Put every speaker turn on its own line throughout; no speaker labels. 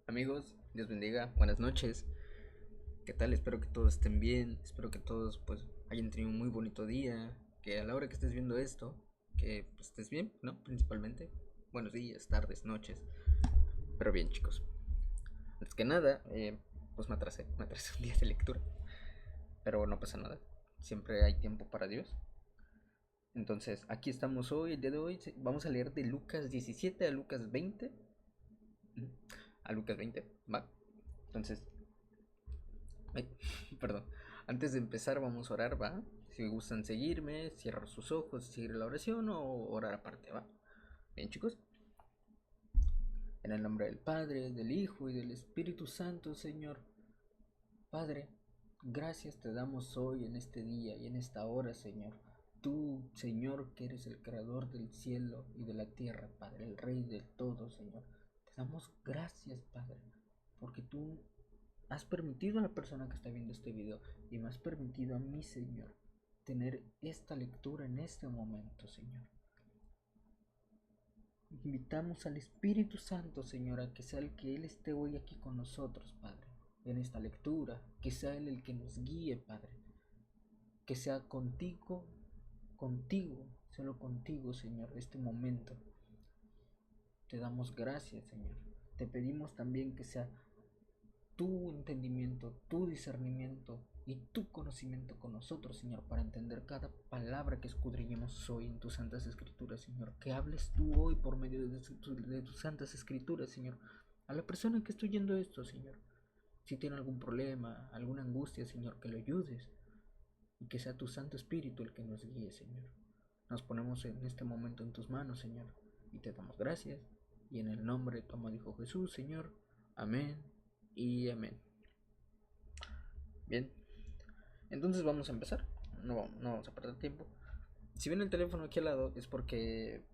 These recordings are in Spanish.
Amigos, Dios bendiga, buenas noches. ¿Qué tal? Espero que todos estén bien, espero que todos pues hayan tenido un muy bonito día, que a la hora que estés viendo esto, que pues, estés bien, ¿no? Principalmente. Buenos días, tardes, noches. Pero bien, chicos. Antes que nada, pues me atrasé un día de lectura, pero no pasa nada. Siempre hay tiempo para Dios. Entonces, aquí estamos hoy, el día de hoy vamos a leer de Lucas 17 a Lucas 20. A Lucas 20, va. Entonces, ay, perdón. Antes de empezar vamos a orar, ¿va? Si gustan seguirme, cierrar sus ojos, seguir la oración o orar aparte, ¿va? Bien, chicos. En el nombre del Padre, del Hijo y del Espíritu Santo, Señor. Padre, gracias te damos hoy en este día y en esta hora, Señor. Tú, Señor, que eres el creador del cielo y de la tierra, Padre, el Rey del todo, Señor. Te damos gracias, Padre, porque tú has permitido a la persona que está viendo este video y me has permitido a mí, Señor, tener esta lectura en este momento, Señor. Invitamos al Espíritu Santo, Señor, a que sea el que Él esté hoy aquí con nosotros, Padre, en esta lectura, que sea Él el que nos guíe, Padre, que sea contigo, solo contigo, Señor, este momento. Te damos gracias, Señor. Te pedimos también que sea tu entendimiento, tu discernimiento y tu conocimiento con nosotros, Señor, para entender cada palabra que escudriñemos hoy en tus santas escrituras, Señor. Que hables tú hoy por medio de tus santas escrituras, Señor, a la persona que estoy oyendo esto, Señor. Si tiene algún problema, alguna angustia, Señor, que le ayudes y que sea tu Santo Espíritu el que nos guíe, Señor. Nos ponemos en este momento en tus manos, Señor, y te damos gracias. Y en el nombre de tu amado Hijo Jesús, Señor. Amén y amén. Bien, entonces vamos a empezar. No vamos a perder tiempo. Si ven el teléfono aquí al lado es porque,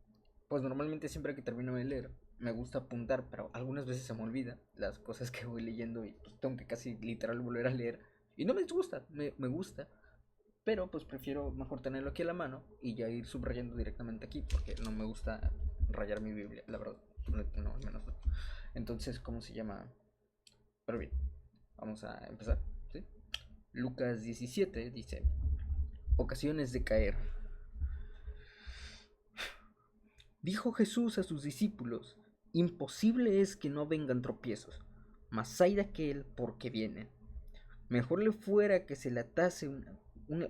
pues normalmente siempre que termino de leer, me gusta apuntar, pero algunas veces se me olvida las cosas que voy leyendo y pues tengo que casi literal volver a leer. Y no me disgusta, me gusta, pero pues prefiero mejor tenerlo aquí a la mano y ya ir subrayando directamente aquí, porque no me gusta rayar mi Biblia, la verdad. No, al menos no. Entonces, ¿cómo se llama? Pero bien, vamos a empezar, ¿sí? Lucas 17 dice: ocasiones de caer. Dijo Jesús a sus discípulos: imposible es que no vengan tropiezos, mas hay de aquel porque vienen. Mejor le fuera que se le atase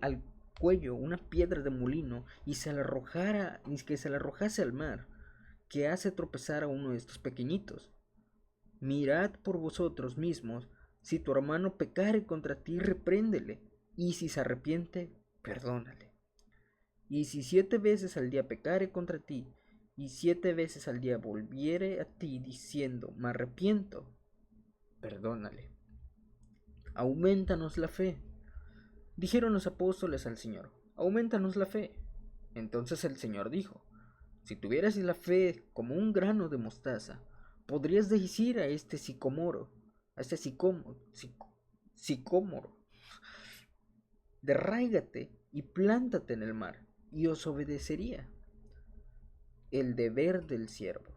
al cuello una piedra de molino y que se la arrojase al mar, que hace tropezar a uno de estos pequeñitos. Mirad por vosotros mismos, si tu hermano pecare contra ti, repréndele, y si se arrepiente, perdónale. Y si 7 veces al día pecare contra ti, y 7 veces al día volviere a ti diciendo, me arrepiento, perdónale. Aumentanos la fe. Dijeron los apóstoles al Señor: aumentanos la fe. Entonces el Señor dijo: si tuvieras la fe como un grano de mostaza, podrías decir a este sicomoro, sicómoro, derráigate y plántate en el mar, y os obedecería. El deber del siervo.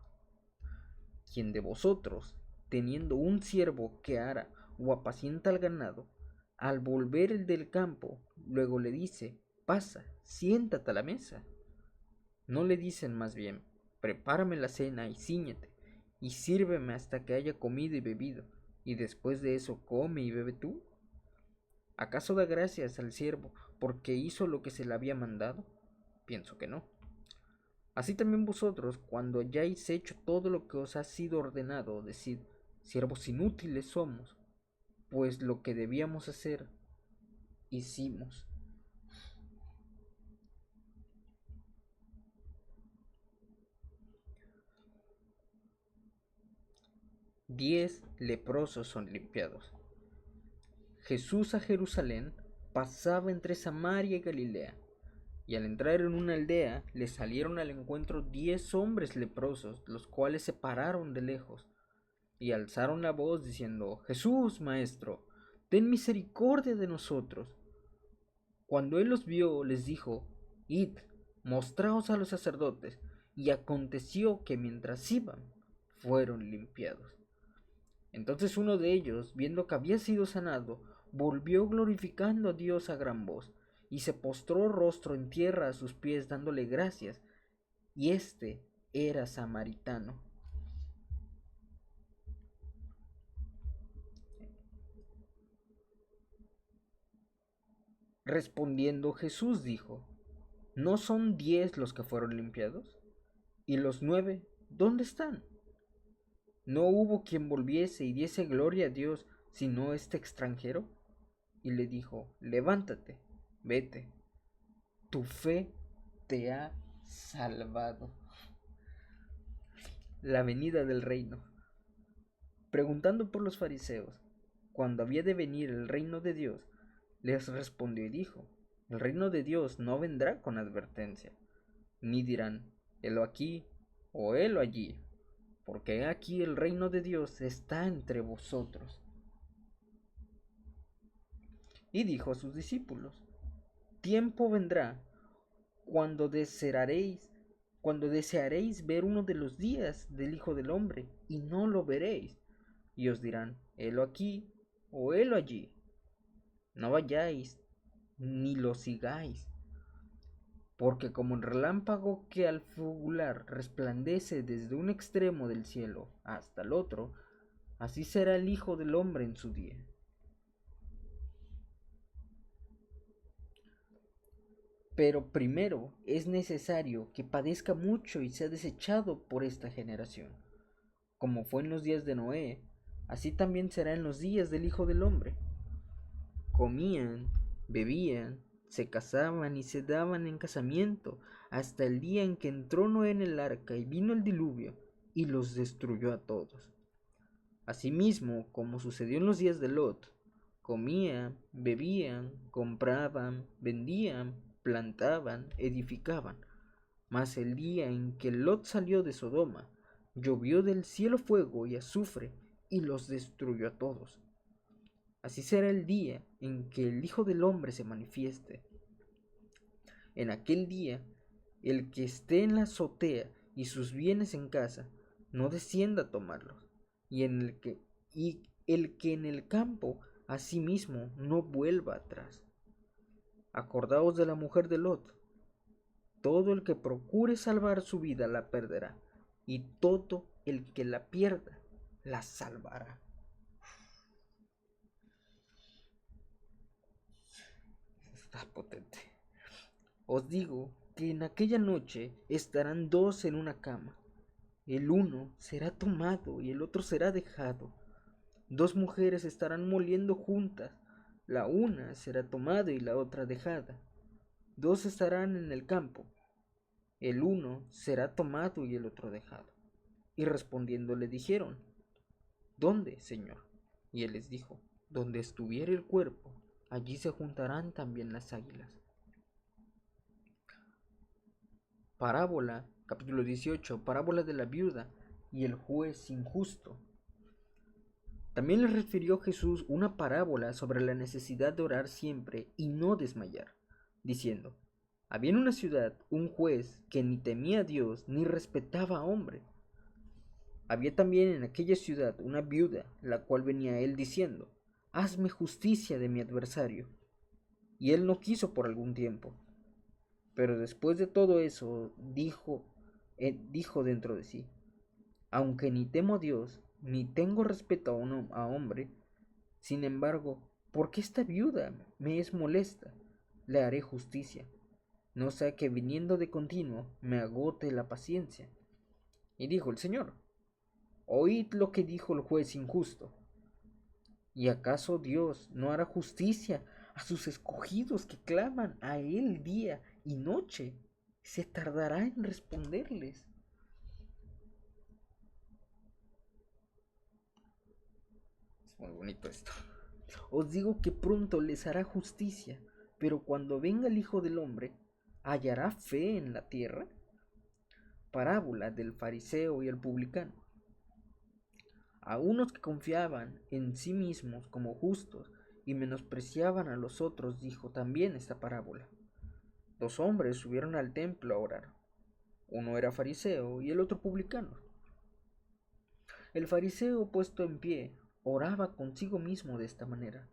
¿Quién de vosotros, teniendo un siervo que ara o apacienta al ganado, al volver el del campo, luego le dice: pasa, siéntate a la mesa? ¿No le dicen más bien: prepárame la cena y cíñete, y sírveme hasta que haya comido y bebido, y después de eso come y bebe tú? ¿Acaso da gracias al siervo porque hizo lo que se le había mandado? Pienso que no. Así también vosotros, cuando hayáis hecho todo lo que os ha sido ordenado, decid: siervos inútiles somos, pues lo que debíamos hacer, hicimos. 10 leprosos son limpiados. Jesús a Jerusalén pasaba entre Samaria y Galilea, y al entrar en una aldea le salieron al encuentro 10 hombres leprosos, los cuales se pararon de lejos y alzaron la voz diciendo: Jesús, Maestro, ten misericordia de nosotros. Cuando él los vio, les dijo: id, mostraos a los sacerdotes. Y aconteció que mientras iban, fueron limpiados. Entonces uno de ellos, viendo que había sido sanado, volvió glorificando a Dios a gran voz, y se postró rostro en tierra a sus pies dándole gracias, y éste era samaritano. Respondiendo Jesús dijo: ¿No son 10 los que fueron limpiados? ¿Y los 9 dónde están? No hubo quien volviese y diese gloria a Dios, sino este extranjero. Y le dijo: levántate, vete, tu fe te ha salvado. La venida del reino. Preguntando por los fariseos, cuando había de venir el reino de Dios, les respondió y dijo: el reino de Dios no vendrá con advertencia, ni dirán: helo aquí o helo allí, porque aquí el reino de Dios está entre vosotros. Y dijo a sus discípulos: tiempo vendrá cuando desearéis ver uno de los días del Hijo del Hombre, y no lo veréis, y os dirán: helo aquí o helo allí. No vayáis ni lo sigáis, porque como el relámpago que al fulgurar resplandece desde un extremo del cielo hasta el otro, así será el Hijo del Hombre en su día. Pero primero es necesario que padezca mucho y sea desechado por esta generación. Como fue en los días de Noé, así también será en los días del Hijo del Hombre. Comían, bebían, se casaban y se daban en casamiento, hasta el día en que entró Noé en el arca y vino el diluvio, y los destruyó a todos. Asimismo, como sucedió en los días de Lot, comían, bebían, compraban, vendían, plantaban, edificaban. Mas el día en que Lot salió de Sodoma, llovió del cielo fuego y azufre, y los destruyó a todos. Así será el día en que el Hijo del Hombre se manifieste. En aquel día, el que esté en la azotea y sus bienes en casa, no descienda a tomarlos, y el que en el campo, asimismo, no vuelva atrás. Acordaos de la mujer de Lot. Todo el que procure salvar su vida la perderá, y todo el que la pierda la salvará. Está potente. Os digo que en aquella noche estarán 2 en una cama. El uno será tomado y el otro será dejado. 2 mujeres estarán moliendo juntas. La una será tomada y la otra dejada. 2 estarán en el campo. El uno será tomado y el otro dejado. Y respondiendo le dijeron: ¿dónde, Señor? Y él les dijo: donde estuviere el cuerpo, allí se juntarán también las águilas. Parábola, capítulo 18, parábola de la viuda y el juez injusto. También les refirió Jesús una parábola sobre la necesidad de orar siempre y no desmayar, diciendo: había en una ciudad un juez que ni temía a Dios ni respetaba a hombre. Había también en aquella ciudad una viuda, la cual venía a él diciendo: hazme justicia de mi adversario. Y él no quiso por algún tiempo. Pero después de todo eso, dijo dentro de sí: aunque ni temo a Dios, ni tengo respeto a hombre, sin embargo, porque esta viuda me es molesta, le haré justicia, no sea que viniendo de continuo me agote la paciencia. Y dijo el Señor: oíd lo que dijo el juez injusto. ¿Y acaso Dios no hará justicia a sus escogidos que claman a él día y noche? ¿Se tardará en responderles? Es muy bonito esto. Os digo que pronto les hará justicia, pero cuando venga el Hijo del Hombre, ¿hallará fe en la tierra? Parábola del fariseo y el publicano. A unos que confiaban en sí mismos como justos y menospreciaban a los otros, dijo también esta parábola. 2 hombres subieron al templo a orar. Uno era fariseo y el otro publicano. El fariseo, puesto en pie, oraba consigo mismo de esta manera: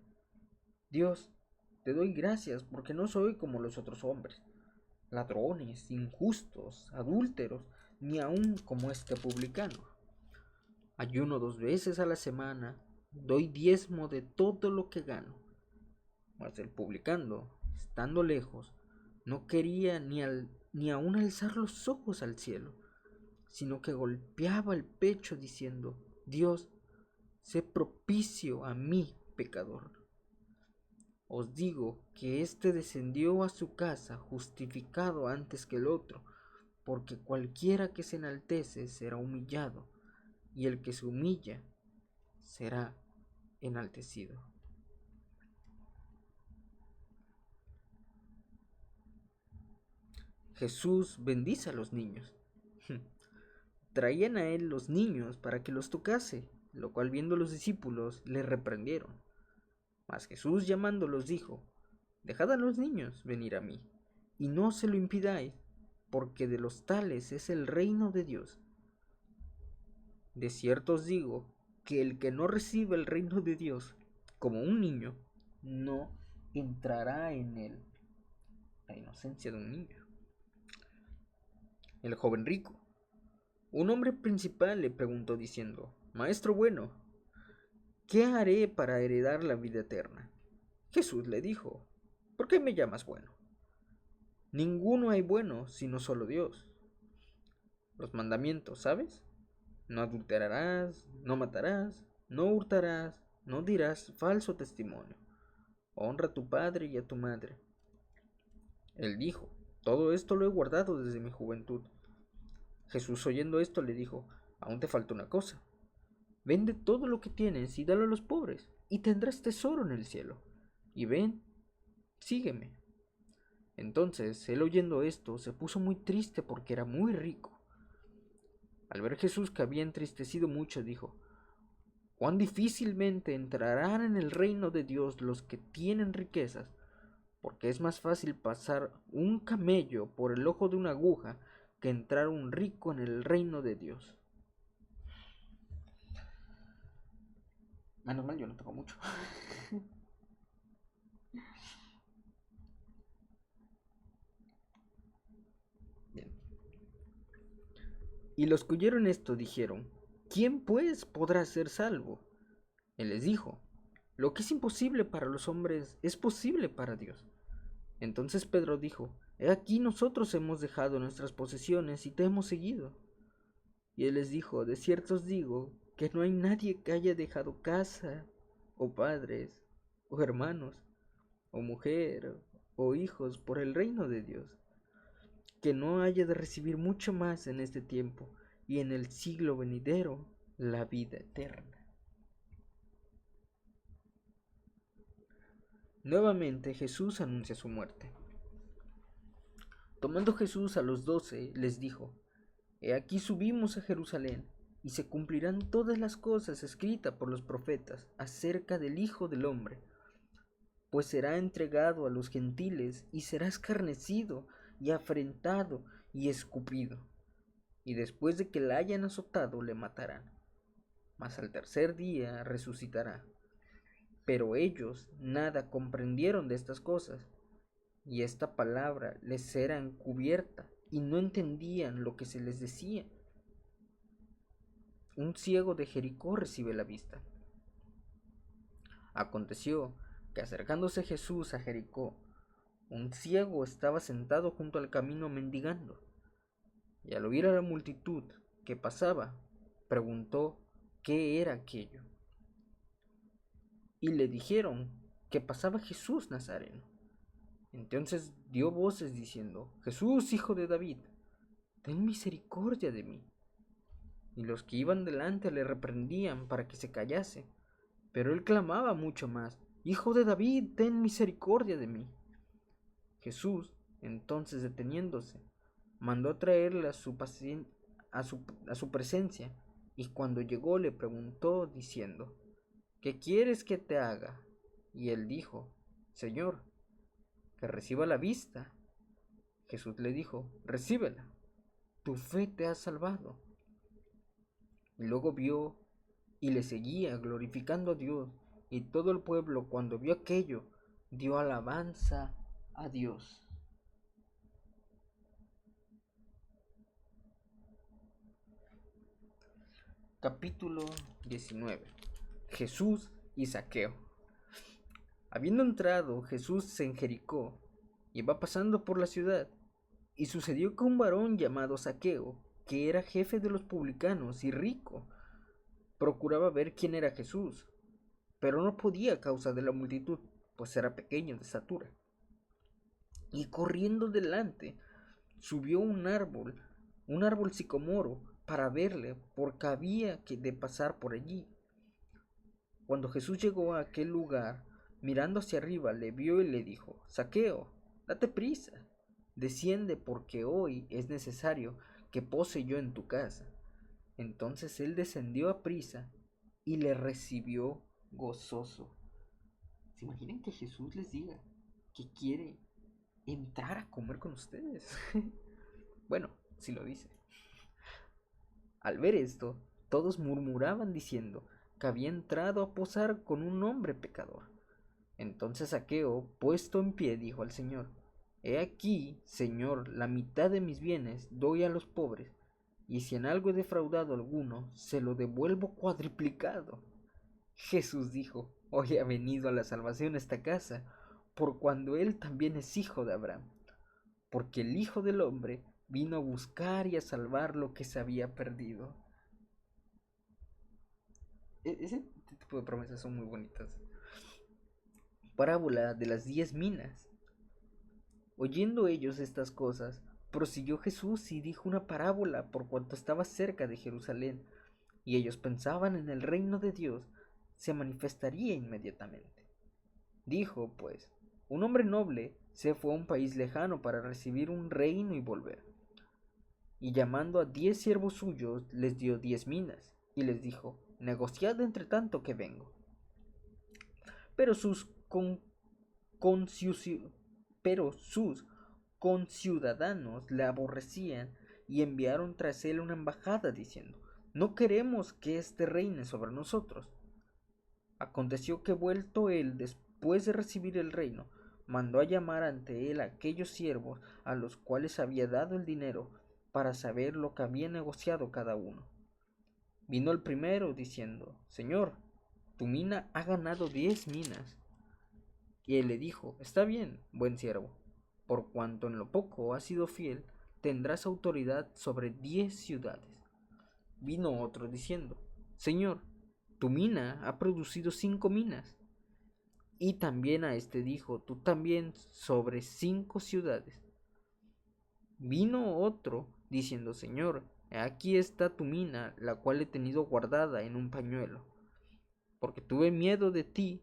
Dios, te doy gracias porque no soy como los otros hombres, ladrones, injustos, adúlteros, ni aun como este publicano. Ayuno 2 veces a la semana, doy diezmo de todo lo que gano. Mas el publicano, estando lejos, no quería ni aun alzar los ojos al cielo, sino que golpeaba el pecho diciendo: Dios, sé propicio a mí, pecador. Os digo que éste descendió a su casa justificado antes que el otro, porque cualquiera que se enaltece será humillado, y el que se humilla será enaltecido. Jesús bendice a los niños. Traían a él los niños para que los tocase, lo cual viendo los discípulos le reprendieron. Mas Jesús llamándolos dijo: Dejad a los niños venir a mí, y no se lo impidáis, porque de los tales es el reino de Dios. De cierto os digo que el que no recibe el reino de Dios como un niño, no entrará en él. La inocencia de un niño. El joven rico. Un hombre principal le preguntó diciendo: Maestro bueno, ¿qué haré para heredar la vida eterna? Jesús le dijo: ¿Por qué me llamas bueno? Ninguno hay bueno sino solo Dios. Los mandamientos, ¿sabes? No adulterarás, no matarás, no hurtarás, no dirás falso testimonio. Honra a tu padre y a tu madre. Él dijo: Todo esto lo he guardado desde mi juventud. Jesús, oyendo esto, le dijo: Aún te falta una cosa. Vende todo lo que tienes y dalo a los pobres, y tendrás tesoro en el cielo. Y ven, sígueme. Entonces él, oyendo esto, se puso muy triste porque era muy rico. Al ver Jesús que había entristecido mucho, dijo: Cuán difícilmente entrarán en el reino de Dios los que tienen riquezas, porque es más fácil pasar un camello por el ojo de una aguja que entrar un rico en el reino de Dios. Menos mal yo no tengo mucho. Bien. Y los que oyeron esto dijeron: ¿Quién pues podrá ser salvo? Él les dijo: Lo que es imposible para los hombres es posible para Dios. Entonces Pedro dijo: He aquí nosotros hemos dejado nuestras posesiones y te hemos seguido. Y él les dijo: De cierto os digo que no hay nadie que haya dejado casa, o padres, o hermanos, o mujer, o hijos por el reino de Dios, que no haya de recibir mucho más en este tiempo y en el siglo venidero la vida eterna. Nuevamente Jesús anuncia su muerte. Tomando Jesús a los 12, les dijo: He aquí subimos a Jerusalén, y se cumplirán todas las cosas escritas por los profetas acerca del Hijo del Hombre, pues será entregado a los gentiles, y será escarnecido, y afrentado, y escupido, y después de que le hayan azotado, le matarán. Mas al tercer día resucitará. Pero ellos nada comprendieron de estas cosas, y esta palabra les era encubierta, y no entendían lo que se les decía. Un ciego de Jericó recibe la vista. Aconteció que acercándose Jesús a Jericó, un ciego estaba sentado junto al camino mendigando, y al oír a la multitud que pasaba, preguntó qué era aquello. Y le dijeron que pasaba Jesús Nazareno. Entonces dio voces diciendo: Jesús, hijo de David, ten misericordia de mí. Y los que iban delante le reprendían para que se callase, pero él clamaba mucho más: Hijo de David, ten misericordia de mí. Jesús, entonces deteniéndose, mandó a traerle a su presencia, y cuando llegó le preguntó diciendo: ¿Qué quieres que te haga? Y él dijo: Señor, que reciba la vista. Jesús le dijo: Recíbela, tu fe te ha salvado. Y luego vio y le seguía, glorificando a Dios. Y todo el pueblo, cuando vio aquello, dio alabanza a Dios. Capítulo 19. Jesús y Zaqueo. Habiendo entrado Jesús en Jericó, iba pasando por la ciudad, y sucedió que un varón llamado Zaqueo, que era jefe de los publicanos y rico, procuraba ver quién era Jesús, pero no podía a causa de la multitud, pues era pequeño de estatura. Y corriendo delante, subió un árbol sicomoro, para verle, porque había que de pasar por allí. Cuando Jesús llegó a aquel lugar, mirando hacia arriba, le vio y le dijo: Zaqueo, date prisa, desciende, porque hoy es necesario que pose yo en tu casa. Entonces él descendió a prisa y le recibió gozoso. ¿Se imaginan que Jesús les diga que quiere entrar a comer con ustedes? Bueno, si lo dice. Al ver esto, todos murmuraban diciendo que había entrado a posar con un hombre pecador. Entonces Zaqueo, puesto en pie, dijo al Señor: He aquí, Señor, la mitad de mis bienes doy a los pobres, y si en algo he defraudado a alguno, se lo devuelvo cuadriplicado. Jesús dijo: Hoy ha venido a la salvación a esta casa, por cuando él también es hijo de Abraham, porque el Hijo del Hombre vino a buscar y a salvar lo que se había perdido. Ese tipo de promesas son muy bonitas. Parábola de las 10 minas. Oyendo ellos estas cosas, prosiguió Jesús y dijo una parábola por cuanto estaba cerca de Jerusalén, y ellos pensaban en el reino de Dios se manifestaría inmediatamente. Dijo, pues, un hombre noble se fue a un país lejano para recibir un reino y volver. Y llamando a 10 siervos suyos, les dio 10 minas, y les dijo: negociad entre tanto que vengo. Pero sus conciudadanos le aborrecían y enviaron tras él una embajada diciendo: no queremos que éste reine sobre nosotros. Aconteció que, vuelto él después de recibir el reino, mandó a llamar ante él a aquellos siervos a los cuales había dado el dinero, para saber lo que había negociado cada uno. Vino el primero diciendo: Señor, tu mina ha ganado 10 minas. Y él le dijo: está bien, buen siervo, por cuanto en lo poco has sido fiel, tendrás autoridad sobre 10 ciudades. Vino otro diciendo: Señor, tu mina ha producido 5 minas. Y también a este dijo: tú también sobre 5 ciudades. Vino otro diciendo: Señor, aquí está tu mina, la cual he tenido guardada en un pañuelo, porque tuve miedo de ti,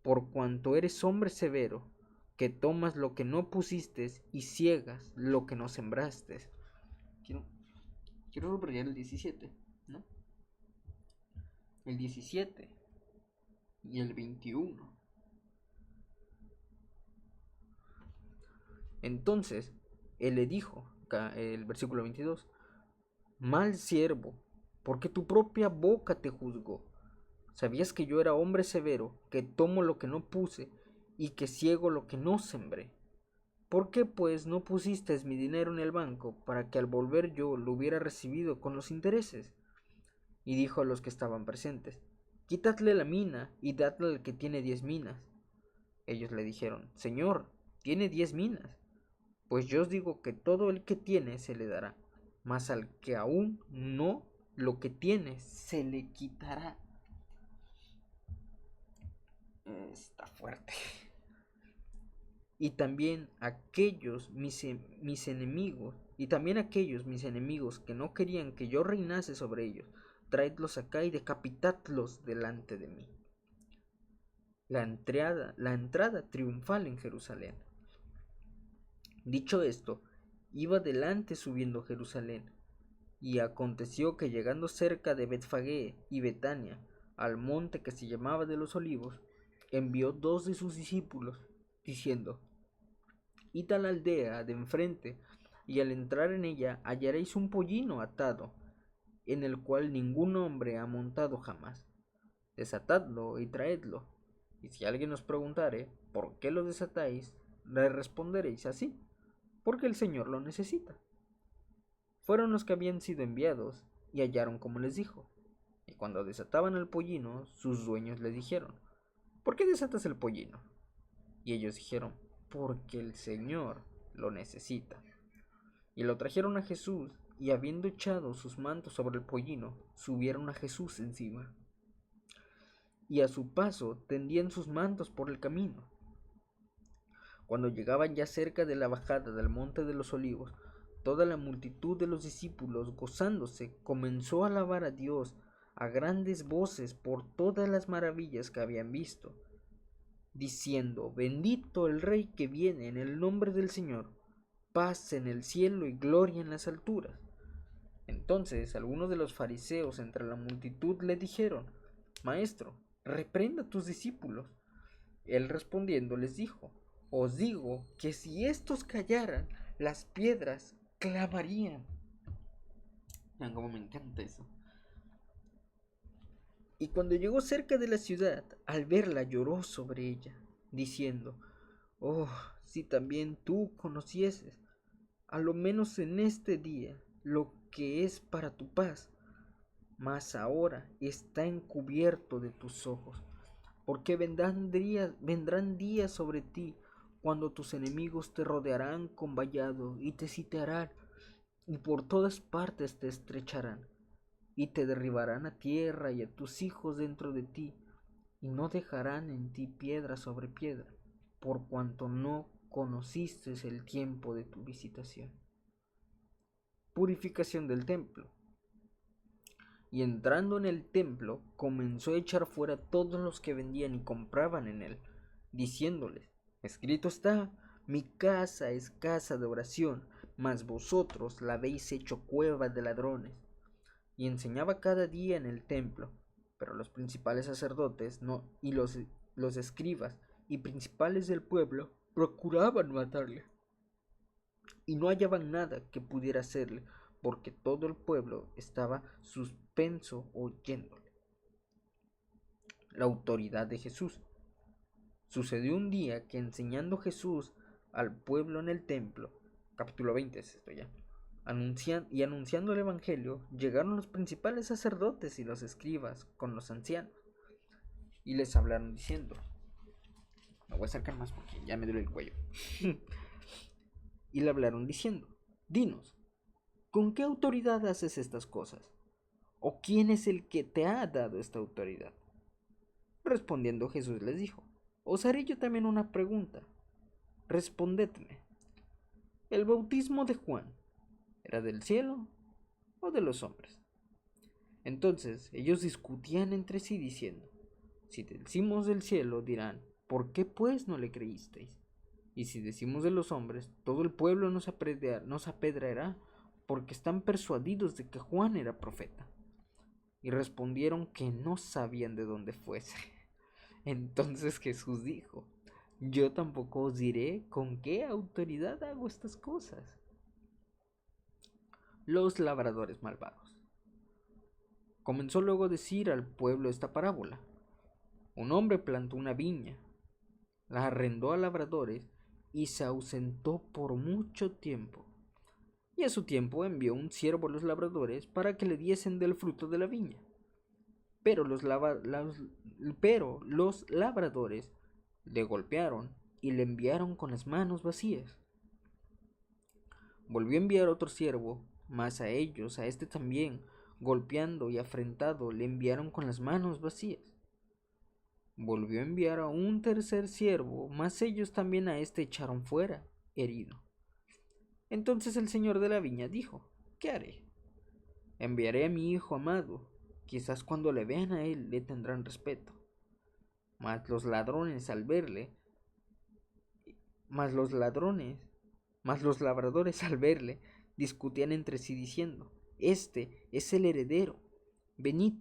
por cuanto eres hombre severo, que tomas lo que no pusiste y ciegas lo que no sembraste. Quiero subrayar el 17, ¿no? El 17 y el 21. Entonces él le dijo, el versículo 22: mal siervo, porque tu propia boca te juzgó. ¿Sabías que yo era hombre severo, que tomo lo que no puse y que ciego lo que no sembré? ¿Por qué pues no pusiste mi dinero en el banco, para que al volver yo lo hubiera recibido con los intereses? Y dijo a los que estaban presentes: quitadle la mina y dadle al que tiene 10 minas. Ellos le dijeron: Señor, tiene 10 minas. Pues yo os digo que todo el que tiene se le dará, mas al que aún no, lo que tiene se le quitará. Está fuerte. Y también aquellos mis enemigos, que no querían que yo reinase sobre ellos, traedlos acá y decapitadlos delante de mí. La entrada triunfal en Jerusalén. Dicho esto, iba delante subiendo a Jerusalén, y aconteció que, llegando cerca de Betfagé y Betania, al monte que se llamaba de los Olivos, envió 2 de sus discípulos, diciendo: id a la aldea de enfrente, y al entrar en ella hallaréis un pollino atado, en el cual ningún hombre ha montado jamás. desatadlo y traedlo. Y si alguien os preguntare, ¿por qué lo desatáis?, le responderéis así, porque el Señor lo necesita. Fueron los que habían sido enviados, y hallaron como les dijo. Y cuando desataban el pollino, sus dueños le dijeron, ¿por qué desatas el pollino? Y ellos dijeron, porque el Señor lo necesita. Y lo trajeron a Jesús, y habiendo echado sus mantos sobre el pollino, subieron a Jesús encima. Y a su paso tendían sus mantos por el camino. Cuando llegaban ya cerca de la bajada del monte de los olivos, toda la multitud de los discípulos, gozándose, comenzó a alabar a Dios a grandes voces por todas las maravillas que habían visto, diciendo, bendito el Rey que viene en el nombre del Señor, paz en el cielo y gloria en las alturas. Entonces algunos de los fariseos entre la multitud le dijeron, Maestro, reprenda a tus discípulos. Él respondiendo les dijo, os digo que si estos callaran, las piedras clamarían. Vean cómo me encanta eso. Y cuando llegó cerca de la ciudad, al verla lloró sobre ella, diciendo, oh, si también tú conocieses, a lo menos en este día, lo que es para tu paz, mas ahora está encubierto de tus ojos, porque vendrán días sobre ti, cuando tus enemigos te rodearán con vallado y te sitiarán, y por todas partes te estrecharán, y te derribarán a tierra y a tus hijos dentro de ti, y no dejarán en ti piedra sobre piedra, por cuanto no conociste el tiempo de tu visitación. Purificación del templo. Y entrando en el templo, comenzó a echar fuera todos los que vendían y compraban en él, diciéndoles, escrito está, mi casa es casa de oración, mas vosotros la habéis hecho cueva de ladrones. Y enseñaba cada día en el templo, pero los principales sacerdotes y los escribas y principales del pueblo procuraban matarle, y no hallaban nada que pudiera hacerle, porque todo el pueblo estaba suspenso oyéndole. La autoridad de Jesús. Sucedió un día que enseñando Jesús al pueblo en el templo, capítulo 20 es esto ya, anunciando el evangelio, llegaron los principales sacerdotes y los escribas con los ancianos, y les hablaron diciendo, me voy a acercar más porque ya me duele el cuello, y le hablaron diciendo, dinos, ¿con qué autoridad haces estas cosas? ¿O quién es el que te ha dado esta autoridad? Respondiendo Jesús les dijo, os haré yo también una pregunta, respondedme. ¿El bautismo de Juan era del cielo o de los hombres? Entonces ellos discutían entre sí diciendo, si decimos del cielo, dirán, ¿por qué pues no le creísteis? Y si decimos de los hombres, todo el pueblo nos apedreará, porque están persuadidos de que Juan era profeta. Y respondieron que no sabían de dónde fuese. Entonces Jesús dijo, yo tampoco os diré con qué autoridad hago estas cosas. Los labradores malvados. Comenzó luego a decir al pueblo esta parábola. Un hombre plantó una viña, la arrendó a labradores y se ausentó por mucho tiempo. Y a su tiempo envió un siervo a los labradores para que le diesen del fruto de la viña. Pero los labradores le golpearon y le enviaron con las manos vacías. Volvió a enviar otro siervo, mas a este también, golpeando y afrentado, le enviaron con las manos vacías. Volvió a enviar a un tercer siervo, mas ellos también a este echaron fuera, herido. Entonces el señor de la viña dijo, ¿qué haré? Enviaré a mi hijo amado, quizás cuando le vean a él le tendrán respeto. Mas los labradores al verle discutían entre sí diciendo, este es el heredero, venid,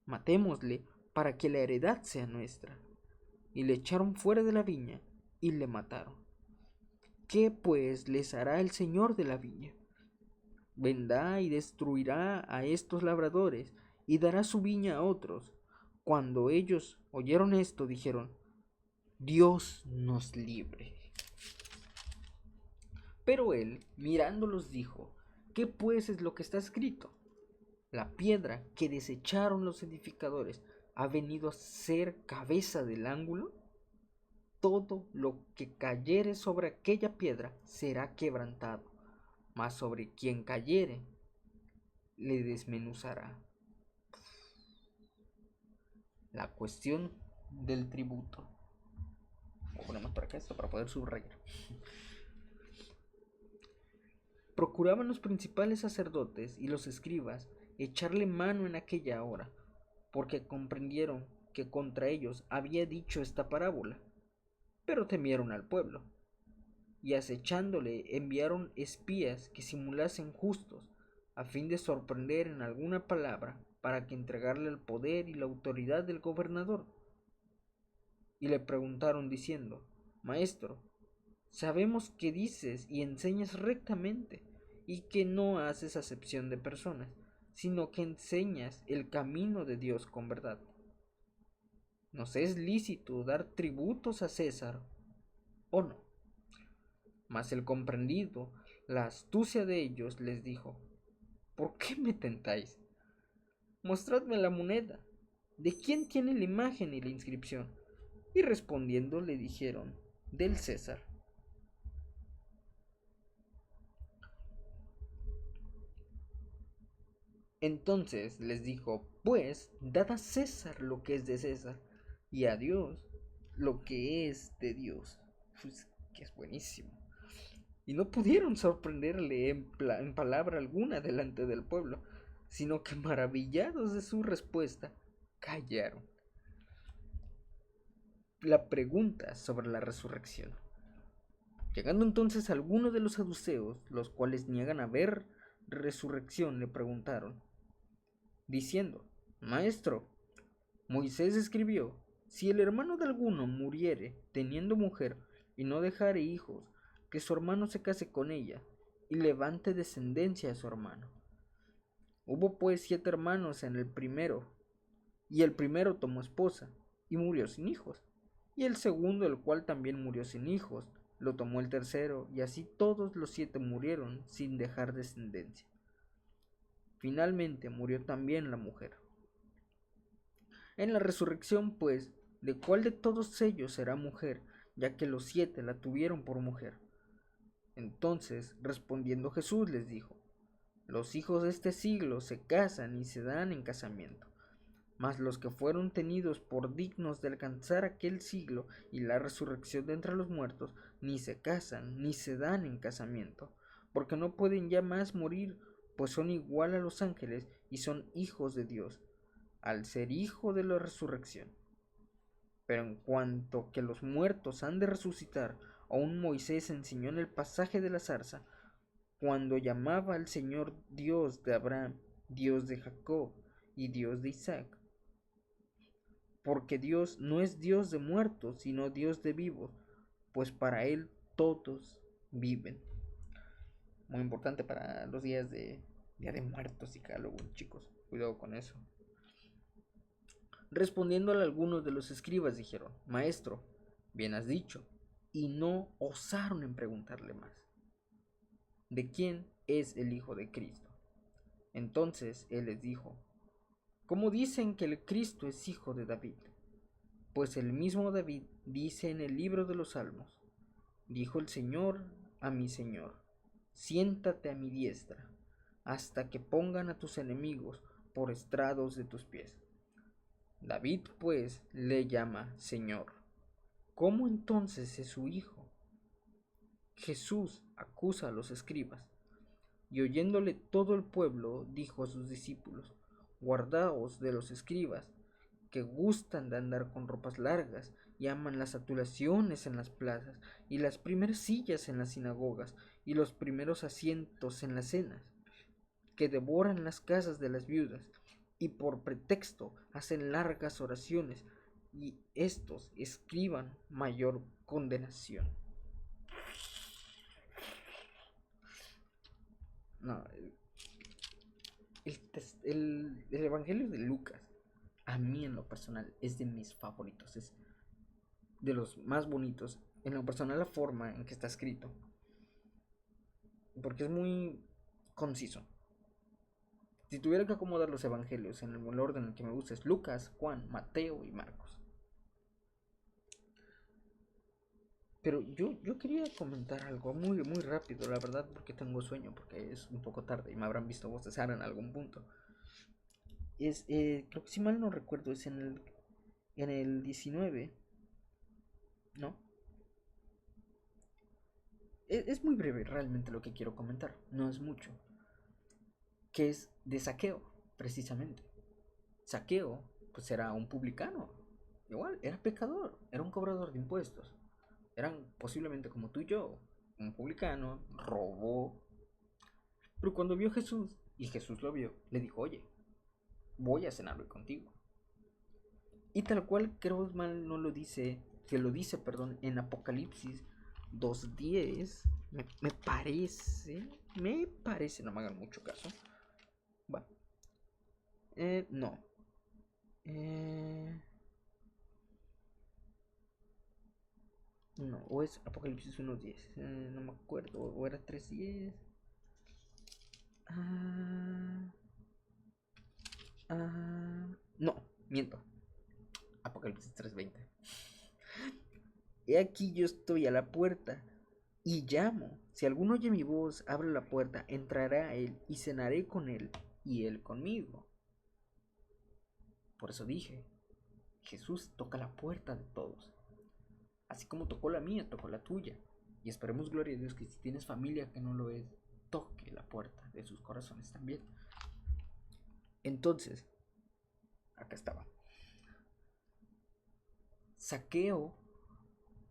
matémosle para que la heredad sea nuestra. Y le echaron fuera de la viña y le mataron. ¿Qué pues les hará el señor de la viña? Vendrá y destruirá a estos labradores y dará su viña a otros. Cuando ellos oyeron esto, dijeron: Dios nos libre. Pero él, mirándolos, dijo: ¿Qué pues es lo que está escrito? La piedra que desecharon los edificadores ha venido a ser cabeza del ángulo. Todo lo que cayere sobre aquella piedra será quebrantado, mas sobre quien cayere le desmenuzará. La cuestión del tributo. Voy a poner más para acá esto para poder subrayar. Procuraban los principales sacerdotes y los escribas echarle mano en aquella hora, porque comprendieron que contra ellos había dicho esta parábola, pero temieron al pueblo, y acechándole enviaron espías que simulasen justos, a fin de sorprender en alguna palabra, para que entregarle el poder y la autoridad del gobernador. Y le preguntaron diciendo: Maestro, sabemos que dices y enseñas rectamente, y que no haces acepción de personas, sino que enseñas el camino de Dios con verdad. ¿Nos es lícito dar tributos a César o no? Mas el comprendido la astucia de ellos les dijo: ¿Por qué me tentáis? Mostradme la moneda. ¿De quién tiene la imagen y la inscripción? Y respondiendo le dijeron: del César. Entonces les dijo: pues dad a César lo que es de César, y a Dios lo que es de Dios. Pues, que es buenísimo. Y no pudieron sorprenderle en palabra alguna delante del pueblo, sino que maravillados de su respuesta, callaron. La pregunta sobre la resurrección. Llegando entonces algunos de los saduceos, los cuales niegan haber resurrección, le preguntaron, diciendo: Maestro, Moisés escribió: si el hermano de alguno muriere teniendo mujer y no dejare hijos, que su hermano se case con ella y levante descendencia a su hermano. Hubo pues 7 hermanos en el primero, y el primero tomó esposa y murió sin hijos, y el segundo, el cual también murió sin hijos, lo tomó el tercero, y así todos los 7 murieron sin dejar descendencia. Finalmente murió también la mujer. En la resurrección, pues, ¿de cuál de todos ellos será mujer, ya que los 7 la tuvieron por mujer? Entonces, respondiendo Jesús, les dijo: los hijos de este siglo se casan y se dan en casamiento, mas los que fueron tenidos por dignos de alcanzar aquel siglo y la resurrección de entre los muertos, ni se casan ni se dan en casamiento, porque no pueden ya más morir, pues son igual a los ángeles y son hijos de Dios, al ser hijo de la resurrección. Pero en cuanto que los muertos han de resucitar, aún Moisés enseñó en el pasaje de la zarza, cuando llamaba al Señor Dios de Abraham, Dios de Jacob y Dios de Isaac. Porque Dios no es Dios de muertos, sino Dios de vivos, pues para Él todos viven. Muy importante para los días de Día de Muertos y Halloween, chicos. Cuidado con eso. Respondiendo a algunos de los escribas dijeron: Maestro, bien has dicho. Y no osaron en preguntarle más: ¿de quién es el Hijo de Cristo? Entonces él les dijo: ¿cómo dicen que el Cristo es hijo de David? Pues el mismo David dice en el libro de los Salmos: dijo el Señor a mi Señor: siéntate a mi diestra, hasta que pongan a tus enemigos por estrados de tus pies. David pues le llama Señor. ¿Cómo entonces es su hijo? Jesús acusa a los escribas. Y oyéndole todo el pueblo, dijo a sus discípulos: guardaos de los escribas, que gustan de andar con ropas largas, y aman las saturaciones en las plazas, y las primeras sillas en las sinagogas, y los primeros asientos en las cenas, que devoran las casas de las viudas, y por pretexto hacen largas oraciones, y éstos escriban mayor condenación. No, el Evangelio de Lucas a mí en lo personal es de mis favoritos, es de los más bonitos. En lo personal la forma en que está escrito, porque es muy conciso. Si tuviera que acomodar los evangelios en el orden en el que me gusta es Lucas, Juan, Mateo y Marcos. Pero yo quería comentar algo muy, muy rápido, la verdad, porque tengo sueño, porque es un poco tarde y me habrán visto bostezar en algún punto. Creo que si mal no recuerdo, es en el 19, ¿no? Es muy breve realmente lo que quiero comentar, no es mucho. Que es de Saqueo, precisamente. Saqueo, pues era un publicano, igual, era pecador, era un cobrador de impuestos. Eran posiblemente como tú y yo, un publicano, robó. Pero cuando vio a Jesús, y Jesús lo vio, le dijo, oye, voy a cenar hoy contigo. Y tal cual creo mal no lo dice, que lo dice, perdón, en Apocalipsis 2:10, me parece, no me hagan mucho caso. Va. No. Eh, no, o es Apocalipsis 1:10, no me acuerdo, o era 3:10. Ah, no, miento. Apocalipsis 3:20. He aquí yo estoy a la puerta y llamo. Si alguno oye mi voz, abre la puerta, entrará a él y cenaré con él y él conmigo. Por eso dije, Jesús toca la puerta de todos. Así como tocó la mía, tocó la tuya. Y esperemos, gloria a Dios, que si tienes familia que no lo es, toque la puerta de sus corazones también. Entonces, acá estaba. Saqueo,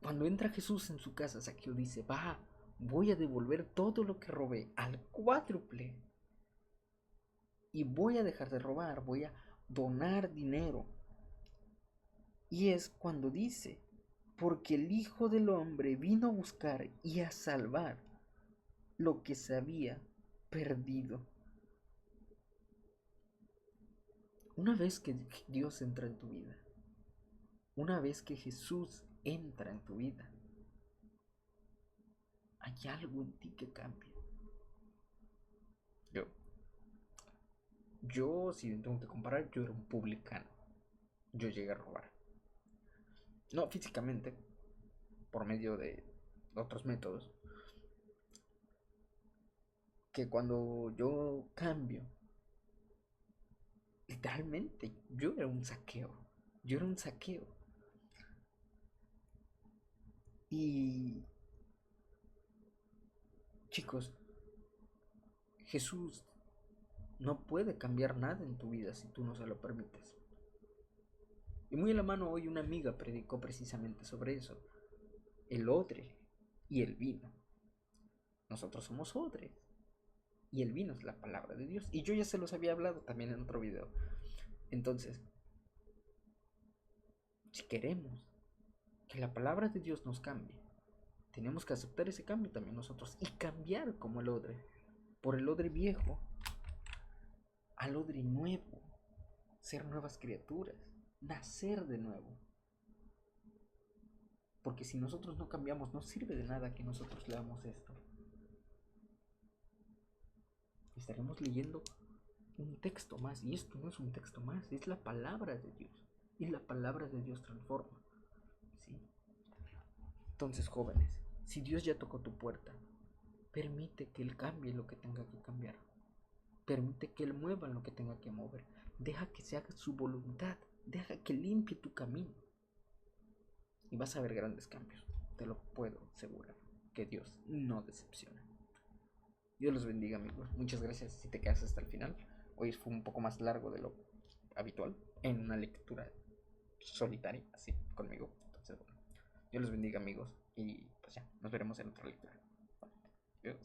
cuando entra Jesús en su casa, Saqueo dice, va, voy a devolver todo lo que robé al cuádruple. Y voy a dejar de robar, voy a donar dinero. Y es cuando dice, porque el Hijo del Hombre vino a buscar y a salvar lo que se había perdido. Una vez que Dios entra en tu vida, una vez que Jesús entra en tu vida, hay algo en ti que cambia. Yo, si tengo que comparar, yo era un publicano. Yo llegué a robar. No físicamente, por medio de otros métodos. Que cuando yo cambio, literalmente, yo era un saqueo. Yo era un saqueo. Y chicos, Jesús no puede cambiar nada en tu vida si tú no se lo permites. Y muy en la mano hoy una amiga predicó precisamente sobre eso. El odre y el vino. Nosotros somos odres. Y el vino es la palabra de Dios. Y yo ya se los había hablado también en otro video. Entonces, si queremos que la palabra de Dios nos cambie, tenemos que aceptar ese cambio también nosotros. Y cambiar como el odre. Por el odre viejo al odre nuevo. Ser nuevas criaturas. Nacer de nuevo. Porque si nosotros no cambiamos, no sirve de nada que nosotros leamos esto. Estaremos leyendo un texto más. Y esto no es un texto más, es la palabra de Dios. Y la palabra de Dios transforma. ¿Sí? Entonces, jóvenes, si Dios ya tocó tu puerta, permite que Él cambie lo que tenga que cambiar. Permite que Él mueva lo que tenga que mover. Deja que se haga su voluntad. Deja que limpie tu camino. Y vas a ver grandes cambios. Te lo puedo asegurar. Que Dios no decepciona. Dios los bendiga, amigos. Muchas gracias si te quedas hasta el final. Hoy fue un poco más largo de lo habitual. En una lectura solitaria, así, conmigo. Entonces, bueno. Dios los bendiga, amigos. Y pues ya, nos veremos en otra lectura. Adiós.